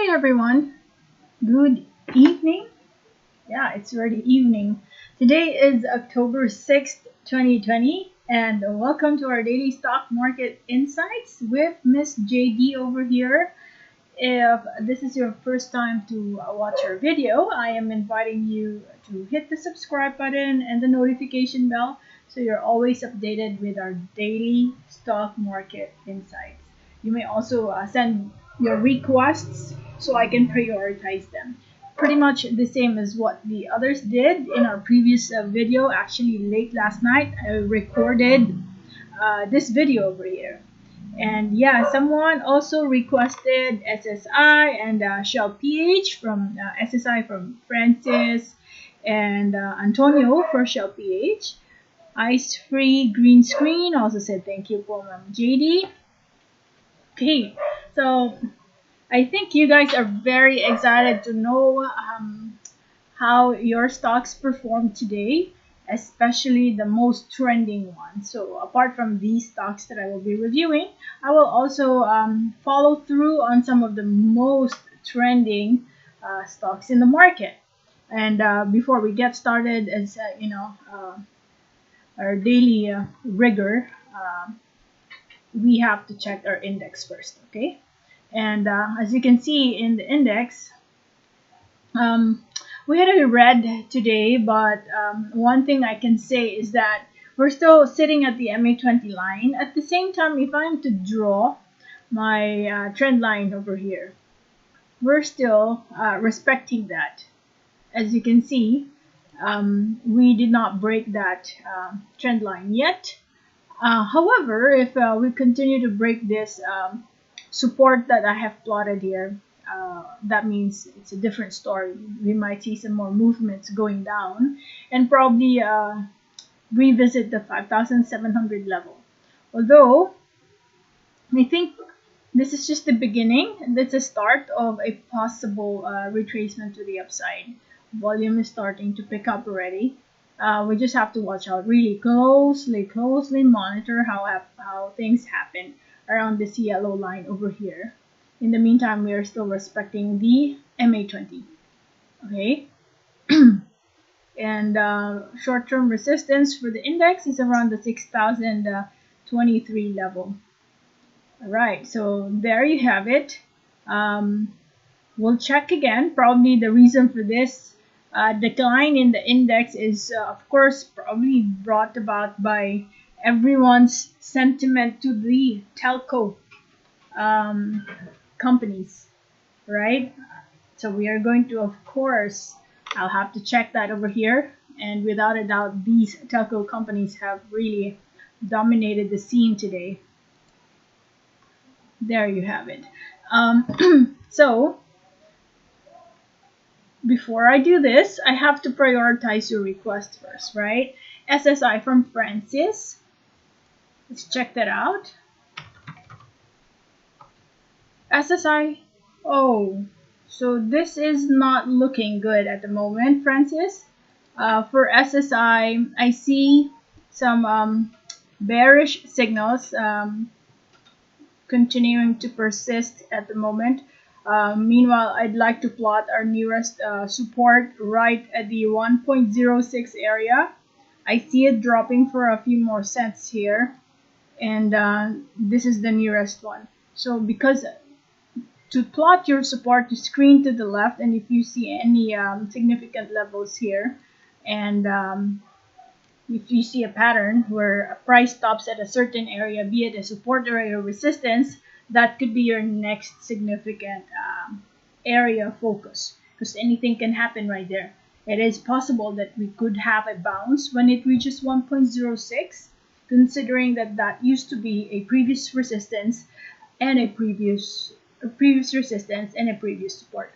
morning, everyone. Good evening. Yeah, it's already evening. Today is October 6th, 2020, and welcome to our daily stock market insights with Miss JD over here. If this is your first time to watch our video, I am inviting you to hit the subscribe button and the notification bell so you're always updated with our daily stock market insights. You may also send your requests so I can prioritize them. Pretty much the same as what the others did in our previous video. Actually, late last night, I recorded this video over here. And yeah, someone also requested SSI and SHLPH from SSI from Francis and Antonio for SHLPH. Ice free green screen also said thank you for JD. Okay, so I think you guys are very excited to know how your stocks performed today, especially the most trending ones. So apart from these stocks that I will be reviewing, I will also follow through on some of the most trending stocks in the market. And before we get started, as our daily rigor, we have to check our index first, okay? And as you can see in the index, we had a red today, but one thing I can say is that we're still sitting at the MA20 line. At the same time, if I'm to draw my trend line over here, we're still respecting that. As you can see, we did not break that trend line yet. However, if we continue to break this support that I have plotted here, that means it's a different story. We might see some more movements going down and probably revisit the 5,700 level. Although, I think this is just the beginning. That's a start of a possible retracement to the upside. Volume is starting to pick up already. We just have to watch out really closely monitor how things happen around this yellow line over here. In the meantime, we are still respecting the MA20. Okay. And short-term resistance for the index is around the 6,023 level. All right, so there you have it. We'll check again. Probably the reason for this decline in the index is, of course, probably brought about by everyone's sentiment to the telco companies, right? So we are going to, of course, I'll have to check that over here. And without a doubt, these telco companies have really dominated the scene today. There you have it. So before I do this, I have to prioritize your request first, right? SSI from Francis. Let's check that out. SSI. Oh, so this is not looking good at the moment, Francis. For SSI, I see some bearish signals continuing to persist at the moment. Meanwhile, I'd like to plot our nearest support right at the 1.06 area. I see it dropping for a few more cents here, and this is the nearest one. So because to plot your support, to screen to the left, and if you see any significant levels here, and if you see a pattern where a price stops at a certain area, be it a support area or resistance, that could be your next significant area of focus, because anything can happen right there. It is possible that we could have a bounce when it reaches 1.06, considering that that used to be a previous resistance and a previous resistance and a previous support.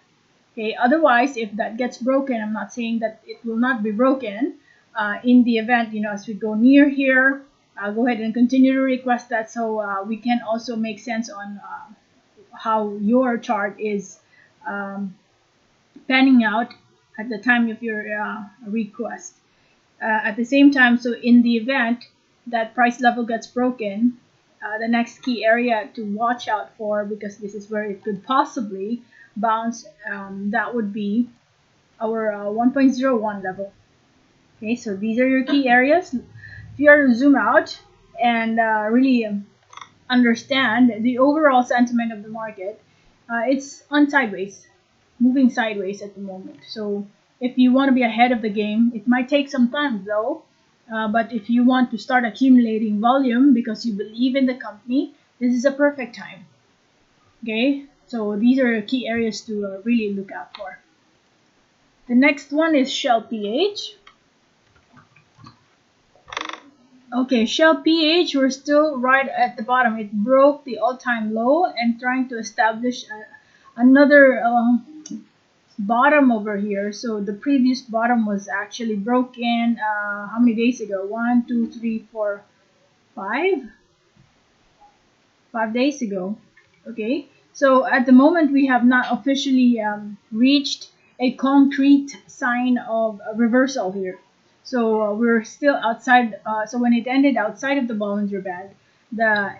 Okay, otherwise, if that gets broken, I'm not saying that it will not be broken. In the event, as we go near here, I'll go ahead and continue to request that so we can also make sense on how your chart is panning out at the time of your request. At the same time, so in the event that price level gets broken, the next key area to watch out for, because this is where it could possibly bounce, that would be our 1.01 level. Okay, so these are your key areas. If you are to zoom out and really understand the overall sentiment of the market, it's on sideways, moving sideways at the moment. So if you want to be ahead of the game, it might take some time though. But if you want to start accumulating volume because you believe in the company, this is a perfect time. Okay, so these are key areas to really look out for. The next one is SHLPH. Okay, SHLPH, we're still right at the bottom. It broke the all-time low and trying to establish another bottom over here. So the previous bottom was actually broken how many days ago? 1, 2, 3, 4, 5? 5 days ago. Okay, so at the moment we have not officially reached a concrete sign of a reversal here. So we're still outside. So when it ended outside of the Bollinger Band, the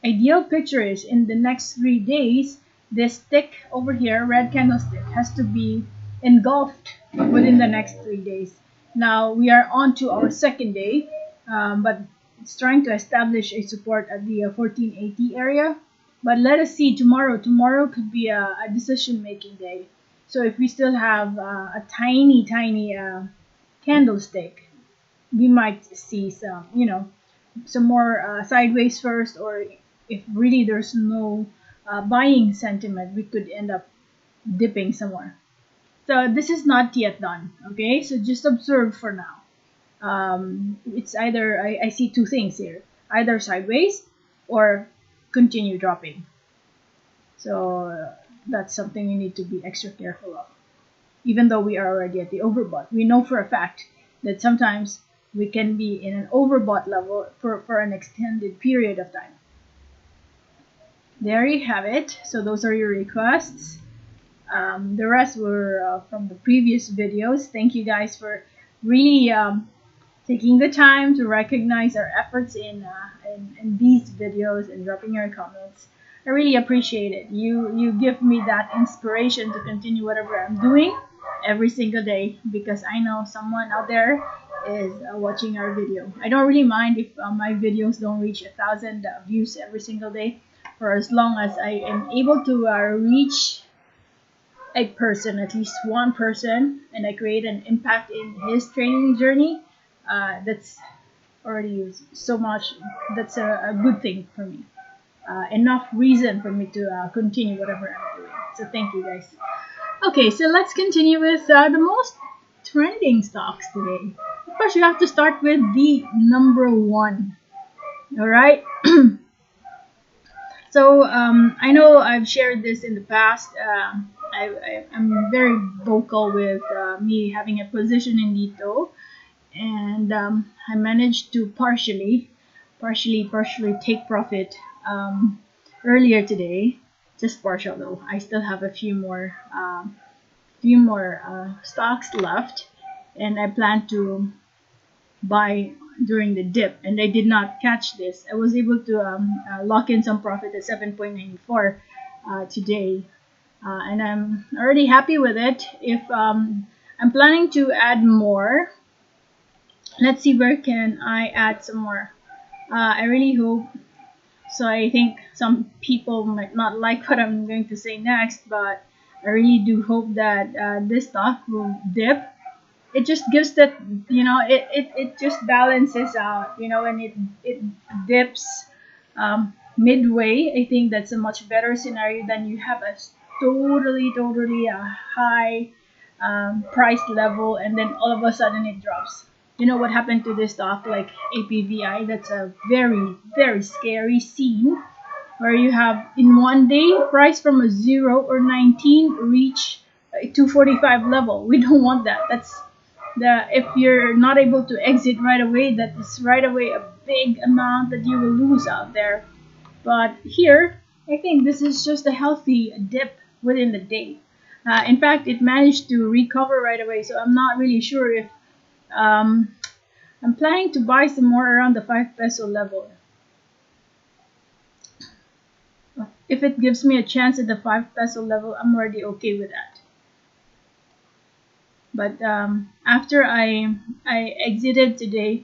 ideal picture is in the next 3 days, this stick over here, red candlestick, has to be engulfed within the next 3 days. Now we are on to our second day, but it's trying to establish a support at the 1480 area. But let us see tomorrow. Tomorrow could be a decision-making day. So if we still have a tiny, tiny candlestick, we might see some, some more sideways first, or if really there's no buying sentiment, we could end up dipping somewhere. So this is not yet done. Okay, so just observe for now. It's either I see two things here: either sideways or continue dropping. So that's something you need to be extra careful of. Even though we are already at the overbought, we know for a fact that sometimes we can be in an overbought level for an extended period of time. There you have it. So those are your requests. The rest were from the previous videos. Thank you guys for really taking the time to recognize our efforts in these videos and dropping your comments. I really appreciate it. You give me that inspiration to continue whatever I'm doing every single day, because I know someone out there is watching our video. I don't really mind if my videos don't reach 1,000 views every single day, for as long as I am able to reach a person, at least one person, and I create an impact in his training journey. That's already so much. That's a good thing for me. Enough reason for me to continue whatever I'm doing. So thank you guys. Okay, so let's continue with the most trending stocks today. Of course, you have to start with the number one. All right. So I know I've shared this in the past. I'm very vocal with me having a position in Dito, and I managed to partially take profit earlier today. Just partial though. I still have a few more stocks left, and I plan to buy during the dip, and I did not catch this. I was able to lock in some profit at 7.94 today, and I'm already happy with it. If I'm planning to add more, let's see where can I add some more. I really hope. So I think some people might not like what I'm going to say next, but I really do hope that this stock will dip. It just gives that, it just balances out, when it dips midway. I think that's a much better scenario than you have a totally high price level, and then all of a sudden it drops. You know what happened to this stock like APVI? That's a very scary scene, where you have in one day price from a 0 or 19 reach a 245 level. We don't want that. That's if you're not able to exit right away, that is right away a big amount that you will lose out there. But here, I think this is just a healthy dip within the day. In fact, it managed to recover right away, so I'm not really sure if I'm planning to buy some more around the 5 peso level. if it gives me a chance at the 5 peso level, I'm already okay with that. But after I exited today,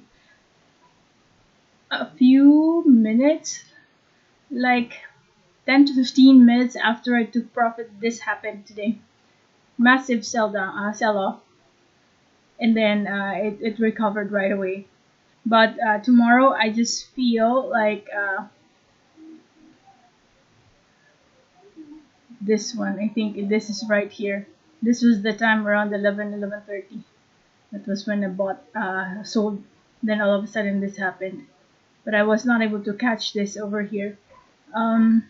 a few minutes, like 10 to 15 minutes after I took profit, this happened today. Massive sell off, and then it recovered right away. But tomorrow, I just feel like this one. I think this is right here. This was the time around 11:30. That was when I bought, sold. Then all of a sudden, this happened. But I was not able to catch this over here. Um,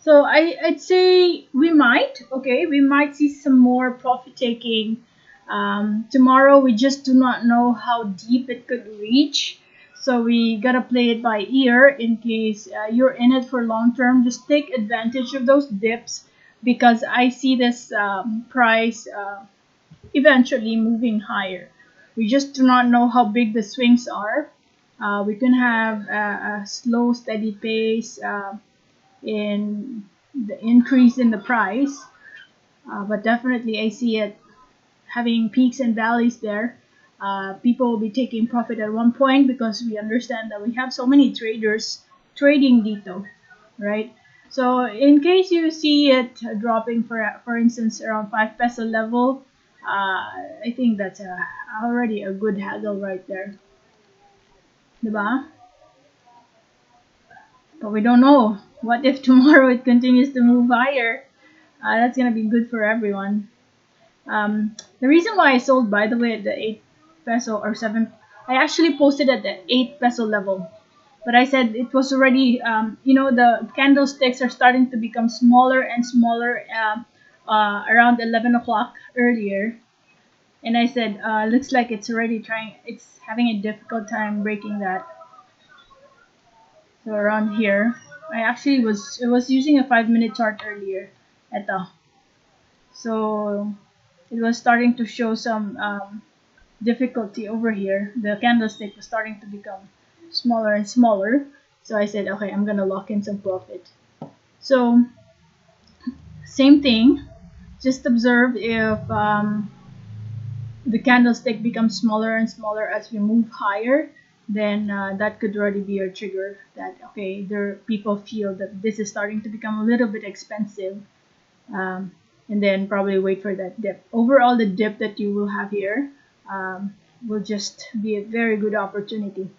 so I'd say we might see some more profit taking tomorrow. We just do not know how deep it could reach. So we gotta play it by ear in case you're in it for long term. Just take advantage of those dips because I see this price eventually moving higher. We just do not know how big the swings are. We can have a slow, steady pace in the increase in the price, but definitely I see it having peaks and valleys there. People will be taking profit at one point because we understand that we have so many traders trading dito, right? So in case you see it dropping for instance around 5 peso level, I think that's already a good haggle right there, diba? But we don't know. What if tomorrow it continues to move higher? That's gonna be good for everyone. The reason why I sold, by the way, at the 8 peso or 7, I actually posted at the 8 peso level. But I said it was already, the candlesticks are starting to become smaller and smaller around 11 o'clock earlier. And I said, looks like it's having a difficult time breaking that. So around here, it was using a 5-minute chart earlier at the, so it was starting to show some difficulty over here. The candlestick was starting to become smaller and smaller. So I said, okay, I'm gonna lock in some profit. So same thing. Just observe if the candlestick becomes smaller and smaller as we move higher. Then that could already be a trigger that okay, there people feel that this is starting to become a little bit expensive. Um, and then probably wait for that dip. Overall, the dip that you will have here will just be a very good opportunity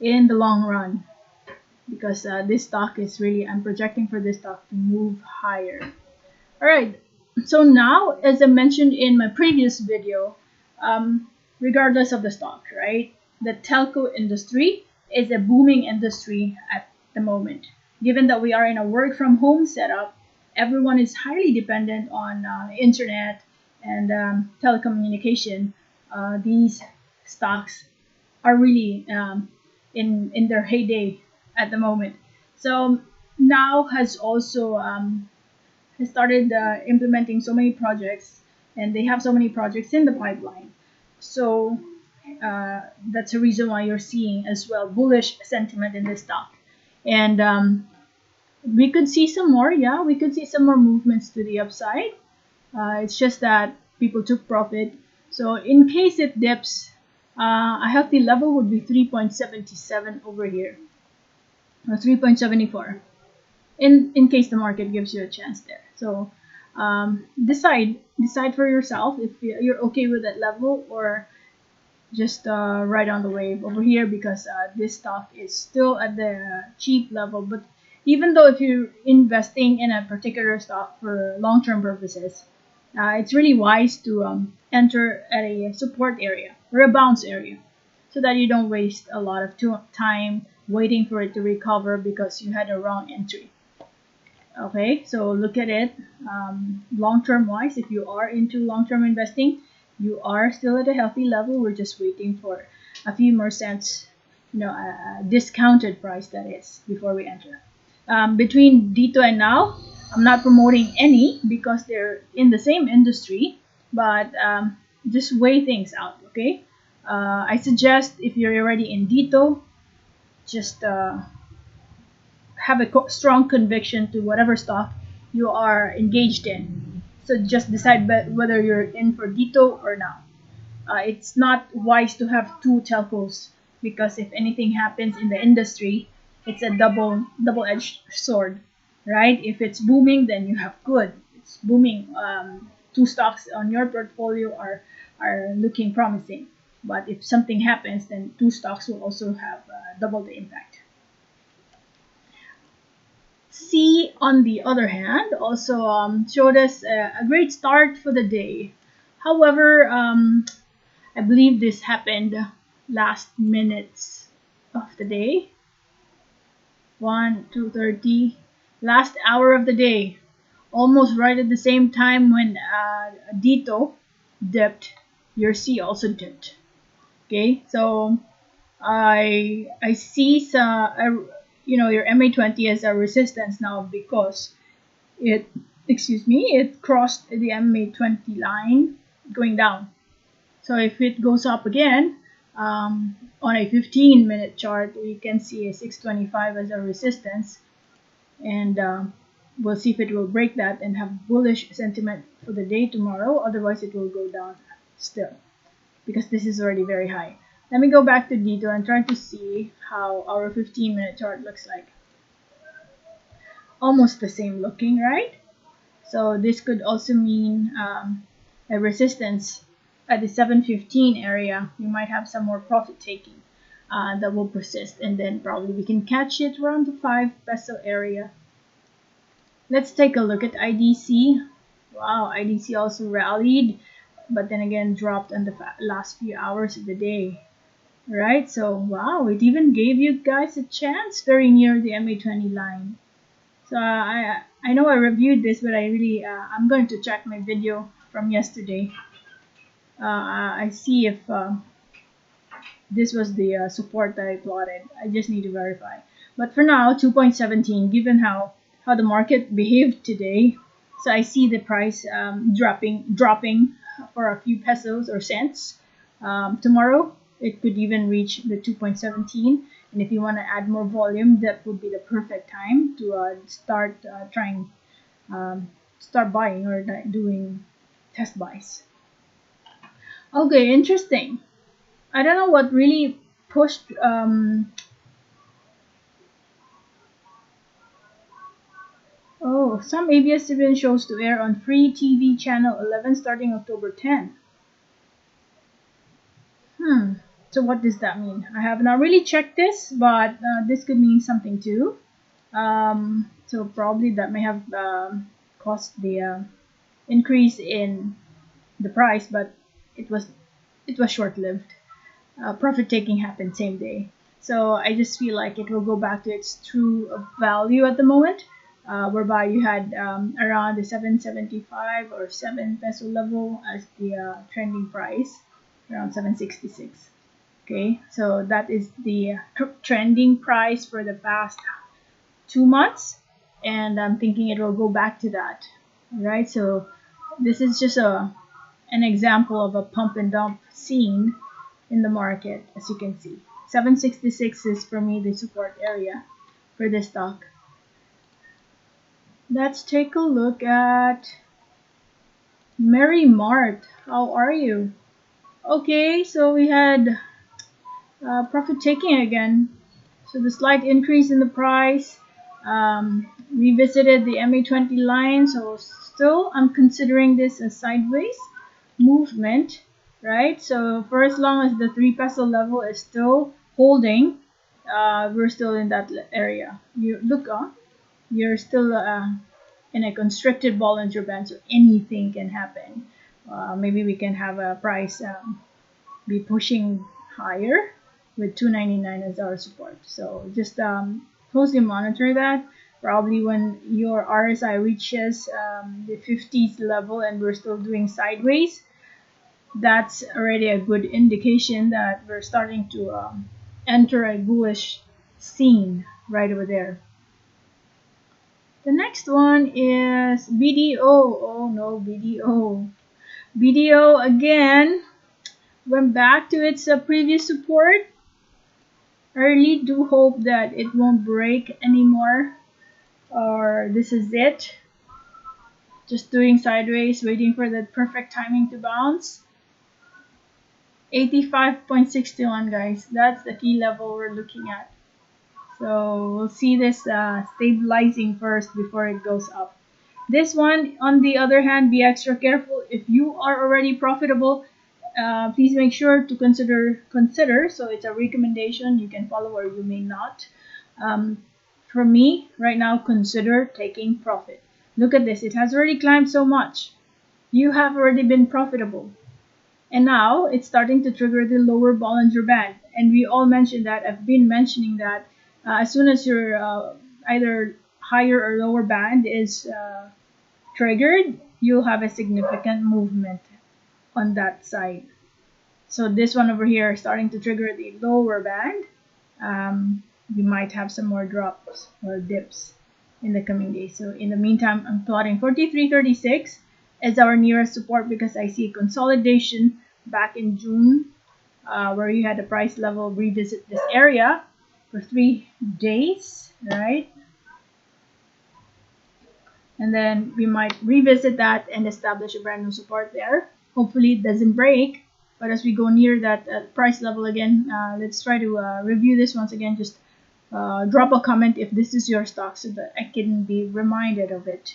in the long run because this stock is really, I'm projecting for this stock to move higher. All right, so now, as I mentioned in my previous video, regardless of the stock, right, the telco industry is a booming industry at the moment. Given that we are in a work from home setup, everyone is highly dependent on internet and telecommunication. These stocks are really in their heyday at the moment. So now has also has started implementing so many projects, and they have so many projects in the pipeline. So that's a reason why you're seeing as well bullish sentiment in this stock. And we could see some more, yeah, we could see some more movements to the upside. It's just that people took profit. So in case it dips, a healthy level would be 3.77 over here, or 3.74, in case the market gives you a chance there. So decide for yourself if you're okay with that level or just ride on the wave over here because this stock is still at the cheap level. But even though if you're investing in a particular stock for long-term purposes, it's really wise to enter at a support area or a bounce area so that you don't waste a lot of time waiting for it to recover because you had a wrong entry. Okay, so look at it long-term wise. If you are into long-term investing, you are still at a healthy level. We're just waiting for a few more cents, a discounted price that is, before we enter. Between Dito and now, I'm not promoting any because they're in the same industry, but just weigh things out, okay? I suggest if you're already in Dito, just have a strong conviction to whatever stock you are engaged in. So just decide whether you're in for Dito or not. It's not wise to have two telcos because if anything happens in the industry, it's a double-edged sword, right? If it's booming, then you have good. It's booming. Two stocks on your portfolio are looking promising. But if something happens, then two stocks will also have double the impact. C, on the other hand, also showed us a great start for the day. However, I believe this happened last minutes of the day. 1, 2:30, last hour of the day. Almost right at the same time when Dito dipped, your C also dipped. Okay, so I see your MA20 as a resistance now because it crossed the MA20 line going down. So if it goes up again on a 15-minute chart, we can see a 625 as a resistance, and we'll see if it will break that and have bullish sentiment for the day tomorrow. Otherwise, it will go down still because this is already very high. Let me go back to Dito and try to see how our 15-minute chart looks like. Almost the same looking, right? So this could also mean a resistance at the 715 area. We might have some more profit taking that will persist, and then probably we can catch it around the 5 peso area. Let's take a look at IDC. Wow, IDC also rallied, but then again dropped in the last few hours of the day. Right, so wow, it even gave you guys a chance very near the MA20 line. So I know I reviewed this, but I'm going to check my video from yesterday. I see if this was the support that I plotted. I just need to verify. But for now, 2.17, given how the market behaved today, so I see the price dropping for a few pesos or cents. Tomorrow, it could even reach the 2.17. And if you want to add more volume, that would be the perfect time to start buying or doing test buys. Okay, interesting. I don't know what really pushed. Some ABS even shows to air on free TV channel 11 starting October 10. So what does that mean? I have not really checked this, but this could mean something too. So probably that may have caused the increase in the price, but it was short-lived. Profit taking happened same day, so I just feel like it will go back to its true value at the moment, whereby you had around the 775 or 7 peso level as the trending price, around 766. Okay, so that is the trending price for the past 2 months, and I'm thinking it will go back to that. Right, so this is just an example of a pump and dump scene in the market, as you can see. 766 is for me the support area for this stock. Let's take a look at Mary Mart. How are you? Okay, so we had profit taking again. So the slight increase in the price revisited the MA20 line. So still, I'm considering this a sideways movement, right? So for as long as the 3 peso level is still holding, we're still in that area. You're still in a constricted Bollinger Band, so anything can happen. Maybe we can have a price be pushing higher with 299 as our support. So just closely monitor that. Probably when your RSI reaches the 50s level and we're still doing sideways, that's already a good indication that we're starting to enter a bullish scene right over there. The next one is BDO. Oh no, BDO. BDO again went back to its previous support. I really do hope that it won't break anymore, or this is it. Just doing sideways, waiting for the perfect timing to bounce. 85.61, guys. That's the key level we're looking at. So we'll see this stabilizing first before it goes up. This one, on the other hand, be extra careful. If you are already profitable, please make sure to consider. So it's a recommendation. You can follow or you may not. For me, right now, consider taking profit. Look at this. It has already climbed so much. You have already been profitable. And now it's starting to trigger the lower Bollinger Band. And we all mentioned that. I've been mentioning that as soon as your either higher or lower band is triggered, you'll have a significant movement on that side. So this one over here is starting to trigger the lower band. We might have some more drops or dips in the coming days. So in the meantime, I'm plotting 43.36 as our nearest support because I see consolidation back in June where you had a price level revisit this area for 3 days, right? And then we might revisit that and establish a brand new support there. Hopefully it doesn't break, but as we go near that price level again, let's try to review this once again. Just drop a comment if this is your stock so that I can be reminded of it.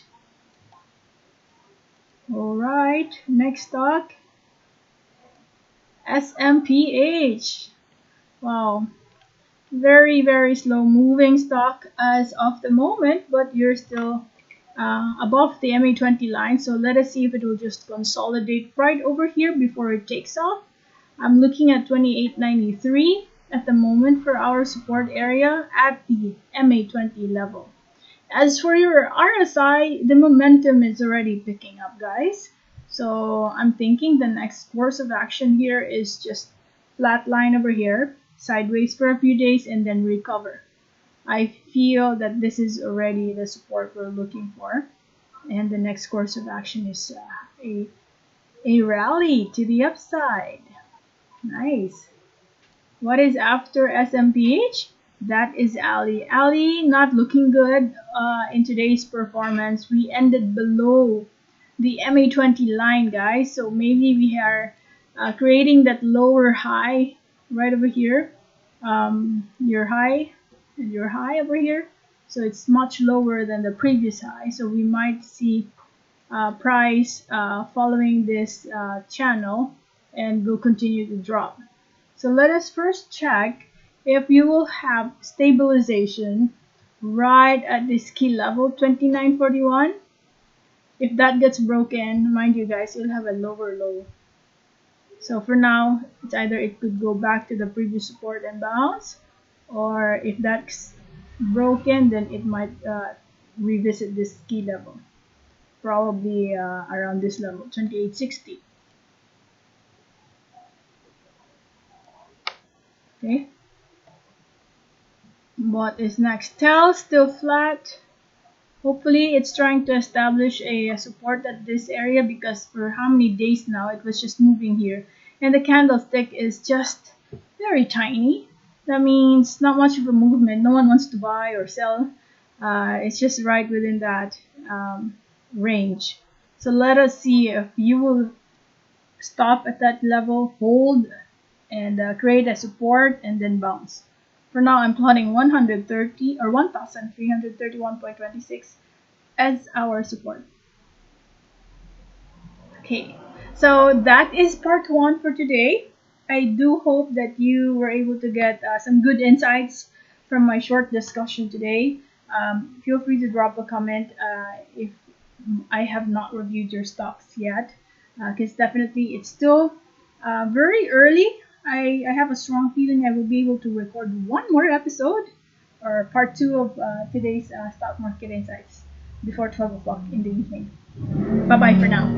All right, next stock, SMPH. Wow, very, very slow moving stock as of the moment, but you're still above the MA20 line. So let us see if it will just consolidate right over here before it takes off. I'm looking at 28.93 at the moment for our support area at the MA20 level. As for your RSI, the momentum is already picking up, guys. So I'm thinking the next course of action here is just flat line over here, sideways for a few days, and then recover. I feel that this is already the support we're looking for. And the next course of action is a rally to the upside. Nice. What is after SMPH? That is Ali. Ali not looking good in today's performance. We ended below the MA20 line, guys. So maybe we are creating that lower high right over here. Your high and your high over here. So it's much lower than the previous high. So we might see price following this channel and will continue to drop. So let us first check if you will have stabilization right at this key level 29.41. If that gets broken, mind you guys, you'll have a lower low. So for now, it's either it could go back to the previous support and bounce, or if that's broken, then it might revisit this key level, probably around this level, 28.60. Okay. What is next? Tel still flat. Hopefully it's trying to establish a support at this area because for how many days now it was just moving here. And the candlestick is just very tiny. That means not much of a movement. No one wants to buy or sell. It's just right within that range. So let us see if you will stop at that level, hold, and create a support and then bounce. For now, I'm plotting 130 or 1,331.26 as our support. Okay, so that is part one for today. I do hope that you were able to get some good insights from my short discussion today. Feel free to drop a comment if I have not reviewed your stocks yet, because definitely it's still very early. I have a strong feeling I will be able to record one more episode or part two of today's stock market insights before 12 o'clock in the evening. Bye bye for now.